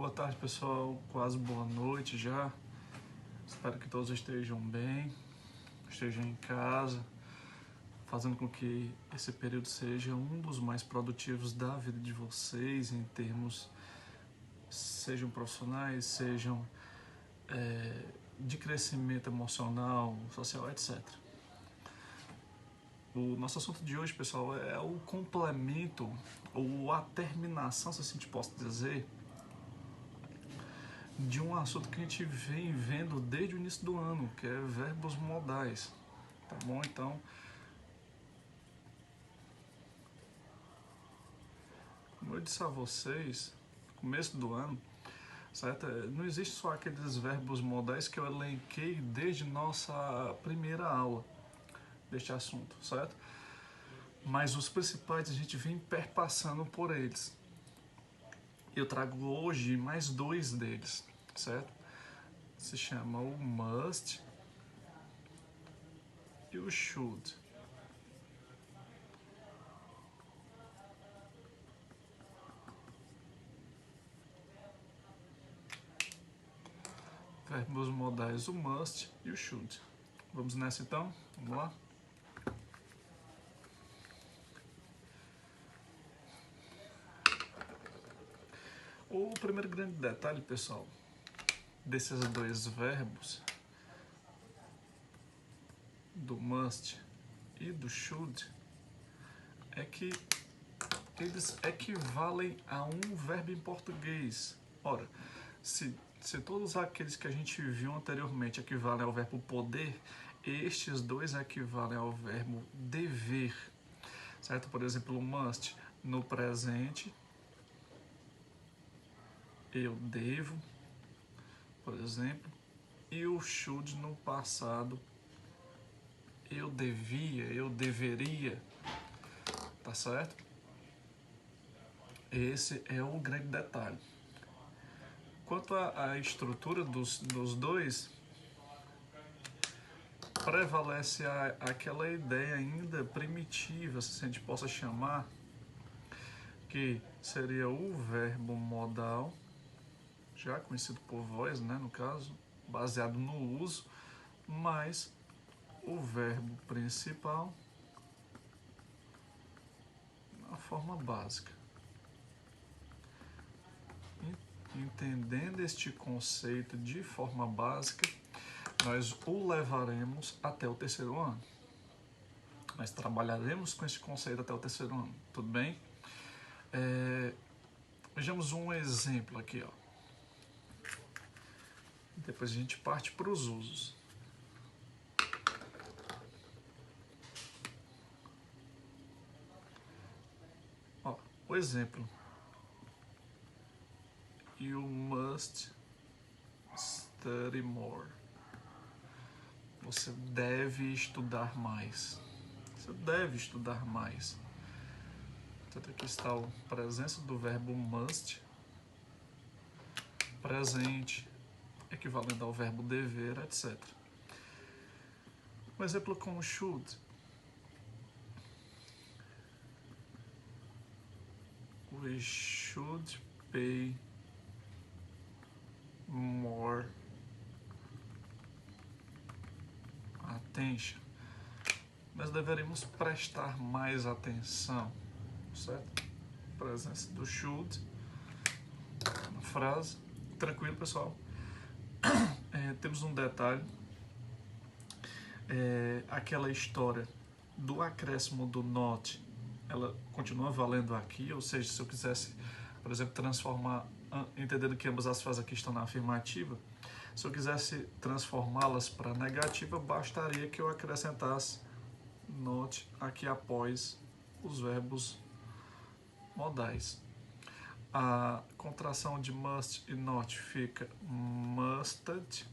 Boa tarde, pessoal. Quase boa noite já. Espero que todos estejam bem, estejam em casa, fazendo com que esse período seja um dos mais produtivos da vida de vocês, em termos, sejam profissionais, sejam de crescimento emocional, social, etc. O nosso assunto de hoje, pessoal, é o complemento, ou a terminação, se assim te posso dizer, de um assunto que a gente vem vendo desde o início do ano, que é verbos modais, tá bom? Então, como eu disse a vocês, no começo do ano, certo? Não existe só aqueles verbos modais que eu elenquei desde nossa primeira aula deste assunto, certo? Mas os principais a gente vem perpassando por eles. Eu trago hoje mais dois deles, certo? Se chama o must e o should. Verbos modais, o must e o should. Vamos nessa então? Vamos lá? O primeiro grande detalhe, pessoal, desses dois verbos, do must e do should, é que eles equivalem a um verbo em português. Ora, se todos aqueles que a gente viu anteriormente equivalem ao verbo poder, estes dois equivalem ao verbo dever, certo? Por exemplo, o must no presente, eu devo, por exemplo, e o should no passado, eu devia, eu deveria, tá certo? Esse é o grande detalhe. Quanto à estrutura dos dois, prevalece aquela ideia ainda primitiva, se a gente possa chamar, que seria o verbo modal, já conhecido por vós, né, no caso, baseado no uso, mais o verbo principal na forma básica. Entendendo este conceito de forma básica, nós o levaremos até o terceiro ano. Nós trabalharemos com esse conceito até o terceiro ano, tudo bem? Vejamos um exemplo aqui, ó. Depois a gente parte para os usos. Ó, o exemplo. You must study more. Você deve estudar mais. Você deve estudar mais. Então aqui está a presença do verbo must, presente, equivalente ao verbo dever, etc. Um exemplo com o should. We should pay more attention. Nós deveríamos prestar mais atenção, certo? Presença do should na frase. Tranquilo, pessoal? Temos um detalhe. Aquela história do acréscimo do not, ela continua valendo aqui, ou seja, se eu quisesse, por exemplo, transformar, entendendo que ambas as frases aqui estão na afirmativa, se eu quisesse transformá-las para negativa, bastaria que eu acrescentasse not aqui após os verbos modais. A contração de must e not fica musted,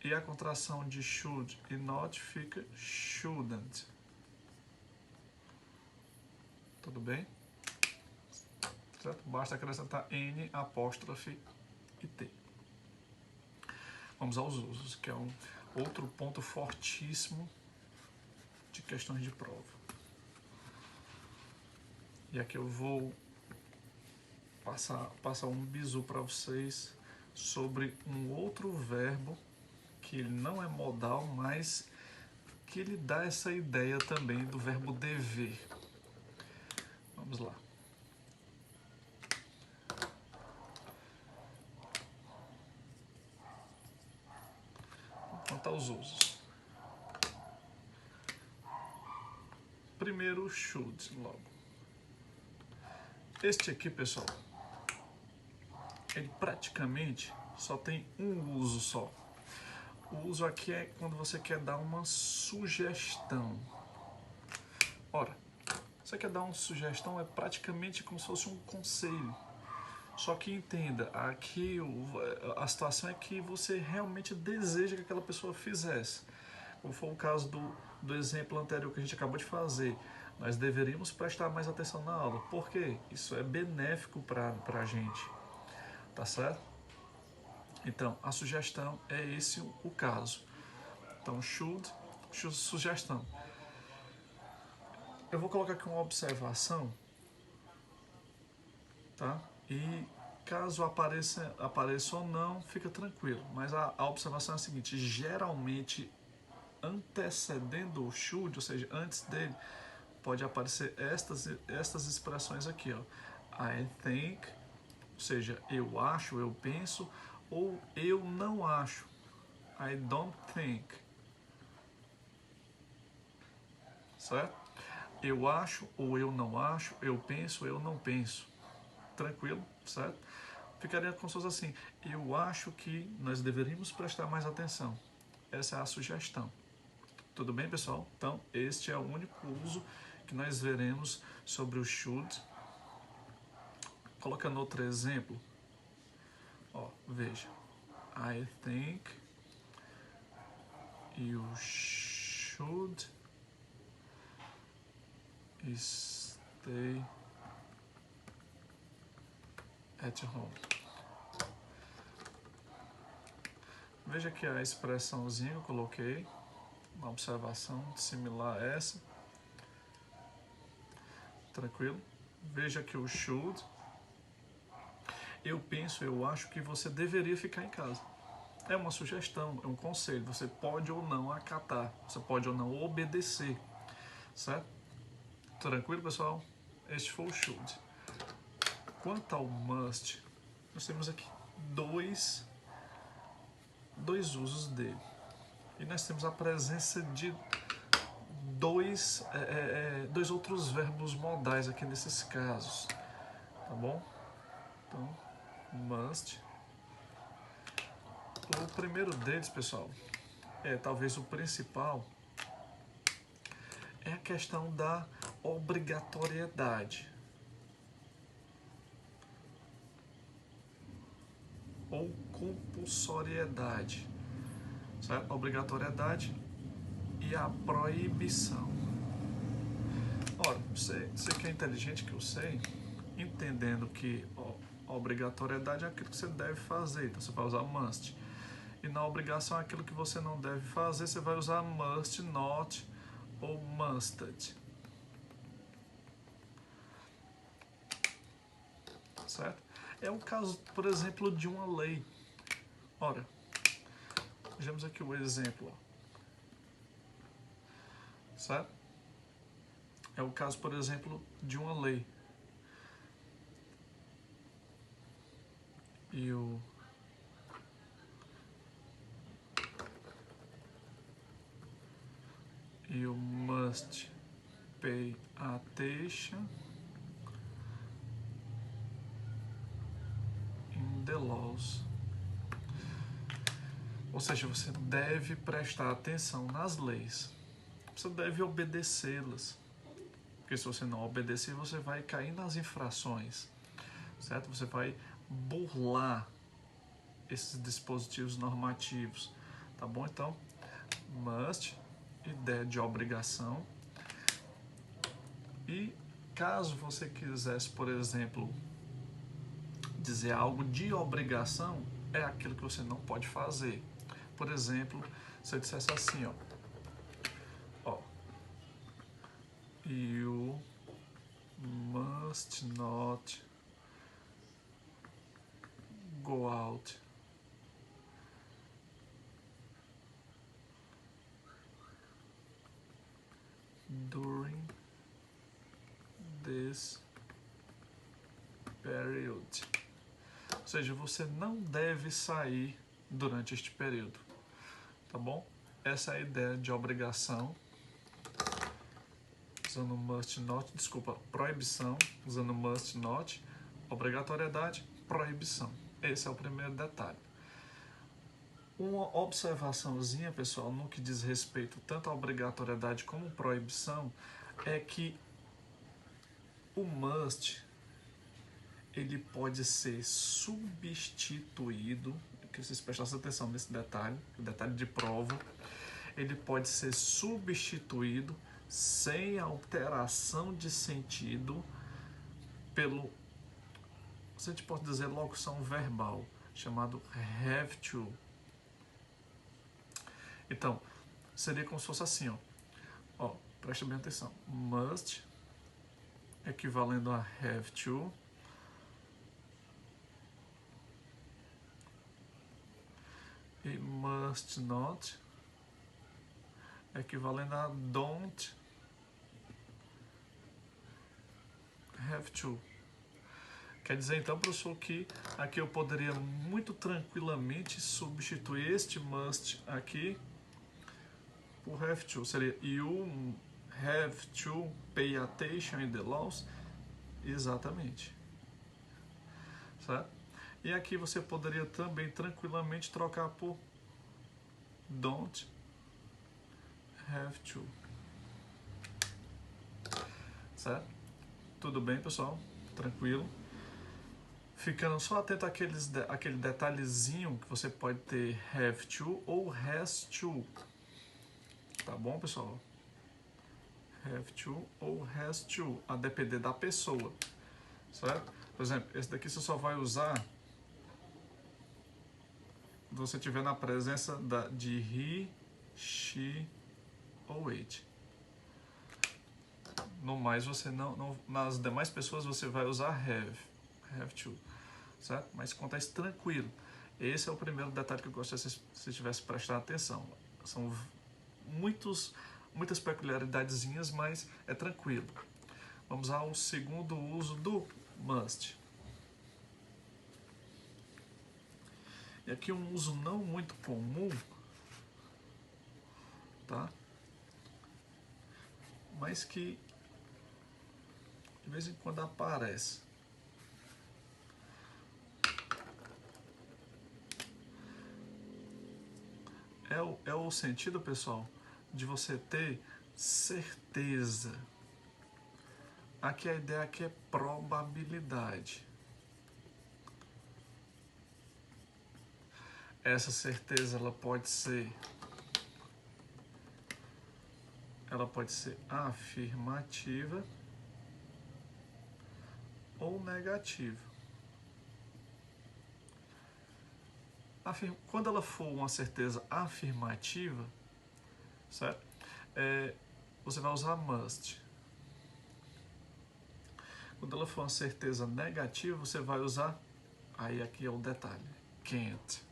e a contração de should e not fica shouldn't. Tudo bem? Certo? Basta acrescentar N, apóstrofe e T. Vamos aos usos, que é um outro ponto fortíssimo de questões de prova. E aqui eu vou passar um bizu para vocês sobre um outro verbo que ele não é modal, mas que ele dá essa ideia também do verbo dever. Vamos lá. Vamos contar os usos. Primeiro, should, logo. Este aqui, pessoal, ele praticamente só tem um uso só. O uso aqui é quando você quer dar uma sugestão. Ora, você quer dar uma sugestão, é praticamente como se fosse um conselho. Só que entenda, aqui a situação é que você realmente deseja que aquela pessoa fizesse. Como foi o caso do exemplo anterior que a gente acabou de fazer. Nós deveríamos prestar mais atenção na aula. Por quê? Isso é benéfico para a gente. Tá certo? Então, a sugestão é esse o caso. Então, should, sugestão. Eu vou colocar aqui uma observação, tá? E caso apareça ou não, fica tranquilo. Mas a observação é a seguinte: geralmente, antecedendo o should, ou seja, antes dele, pode aparecer estas expressões aqui, ó. I think, ou seja, eu acho, eu penso, ou eu não acho. I don't think. Certo? Eu acho ou eu não acho, eu penso ou eu não penso. Tranquilo, certo? Ficaria como se fosse assim: eu acho que nós deveríamos prestar mais atenção. Essa é a sugestão. Tudo bem, pessoal? Então, este é o único uso que nós veremos sobre o should. Colocando outro exemplo. Ó, veja. I think you should stay at home. Veja que a expressãozinha eu coloquei, uma observação similar a essa. Tranquilo? Veja que o should, eu penso, eu acho que você deveria ficar em casa. É uma sugestão, é um conselho. Você pode ou não acatar, você pode ou não obedecer. Certo? Tranquilo, pessoal? Este foi o should. Quanto ao must, nós temos aqui dois usos dele. E nós temos a presença de dois outros verbos modais aqui nesses casos. Tá bom? Então, must. O primeiro deles, pessoal, talvez o principal, é a questão da obrigatoriedade. Ou compulsoriedade. Certo? A obrigatoriedade e a proibição. Ora, você que é inteligente, que eu sei, entendendo que a obrigatoriedade é aquilo que você deve fazer, então você vai usar must. E na obrigação, aquilo que você não deve fazer, você vai usar must, not ou musted. Certo? É o caso, por exemplo, de uma lei. Ora, vejamos aqui o exemplo. Certo? É o caso, por exemplo, de uma lei. You must pay attention in the laws. Ou seja, você deve prestar atenção nas leis. Você deve obedecê-las. Porque se você não obedecer, você vai cair nas infrações. Certo? Você vai burlar esses dispositivos normativos. Tá bom? Então, must, ideia de obrigação. E caso você quisesse, por exemplo, dizer algo de obrigação, é aquilo que você não pode fazer. Por exemplo, se eu dissesse assim, ó, you must not go out during this period. Ou seja, você não deve sair durante este período, tá bom? Essa é a ideia de obrigação, usando must not, desculpa, proibição, usando must not, obrigatoriedade, proibição. Esse é o primeiro detalhe. Uma observaçãozinha, pessoal, no que diz respeito tanto à obrigatoriedade como proibição, é que o must, ele pode ser substituído, que vocês prestassem atenção nesse detalhe, o detalhe de prova, ele pode ser substituído sem alteração de sentido pelo, a gente pode dizer, locução verbal, chamado have to. Então, seria como se fosse assim, ó, preste bem atenção, must, equivalendo a have to, e must not, equivalendo a don't have to. Quer dizer então, professor, que aqui eu poderia muito tranquilamente substituir este must aqui por have to. Seria you have to pay attention in the laws. Exatamente. Certo? E aqui você poderia também tranquilamente trocar por don't have to. Certo? Tudo bem, pessoal? Tranquilo? Ficando só atento àquele detalhezinho que você pode ter have to ou has to. Tá bom, pessoal? Have to ou has to, a depender da pessoa. Certo? Por exemplo, esse daqui você só vai usar quando você estiver na presença de he, she ou it. No mais, você não, nas demais pessoas você vai usar have to, certo? Mas acontece tranquilo. Esse é o primeiro detalhe que eu gostaria se você tivesse prestado atenção. São muitas peculiaridadezinhas, mas é tranquilo. Vamos ao segundo uso do must. E aqui um uso não muito comum, tá? Mas que de vez em quando aparece. É o sentido, pessoal, de você ter certeza. Aqui a ideia aqui é probabilidade. Essa certeza ela pode ser afirmativa ou negativa. Quando ela for uma certeza afirmativa, certo? Você vai usar must. Quando ela for uma certeza negativa, você vai usar, aí aqui é o detalhe, can't.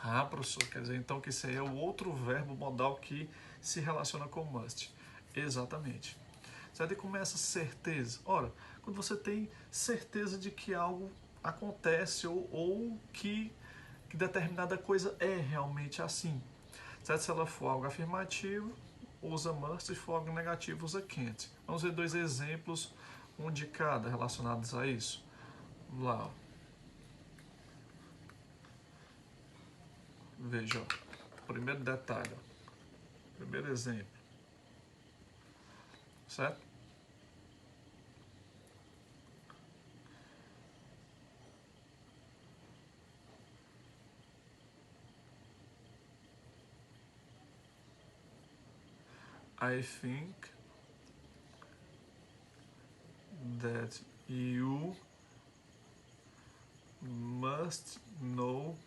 Ah, professor, quer dizer então que isso aí é o outro verbo modal que se relaciona com must. Exatamente. Certo? E como é essa certeza? Ora, quando você tem certeza de que algo acontece ou que determinada coisa é realmente assim. Certo? Se ela for algo afirmativo, usa must, se for algo negativo, usa can't. Vamos ver dois exemplos, um de cada, relacionados a isso. Vamos lá. Ó. Veja, ó. Primeiro detalhe, ó. Primeiro exemplo. Certo? I think that you must know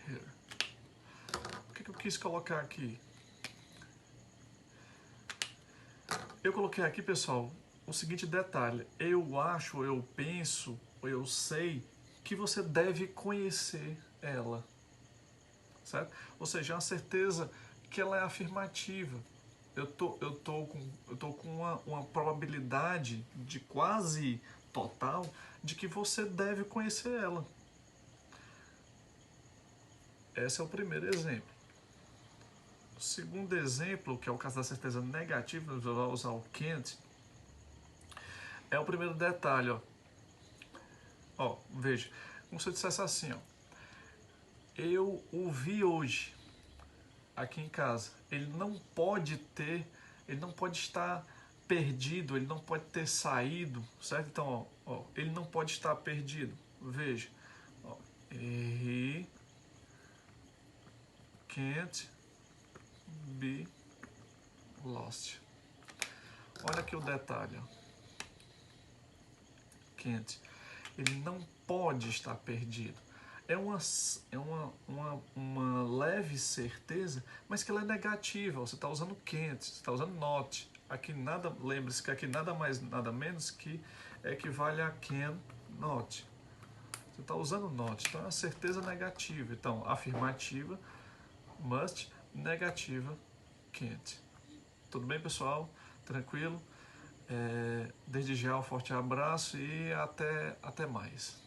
here. O que eu quis colocar aqui? Eu coloquei aqui, pessoal, o seguinte detalhe: eu acho, eu penso, eu sei que você deve conhecer ela, certo? Ou seja, é uma certeza que ela é afirmativa. Eu tô com uma probabilidade de quase total de que você deve conhecer ela. Esse é o primeiro exemplo. O segundo exemplo, que é o caso da certeza negativa, eu vou usar o can't, é o primeiro detalhe, ó. Ó, veja, como se eu dissesse assim, ó. Eu o vi hoje, aqui em casa. Ele não pode estar perdido, ele não pode ter saído, certo? Então, ó, ele não pode estar perdido. Veja, ó, he can't be lost. Olha aqui o detalhe, ó. Can't. Ele não pode estar perdido. É uma leve certeza, mas que ela é negativa. Você está usando can't, você está usando not. Aqui nada, lembre-se que aqui nada mais, nada menos que equivale a can, not. Você está usando not, então é uma certeza negativa. Então, afirmativa, must, negativa, can't. Tudo bem, pessoal? Tranquilo? Desde já um forte abraço e até mais.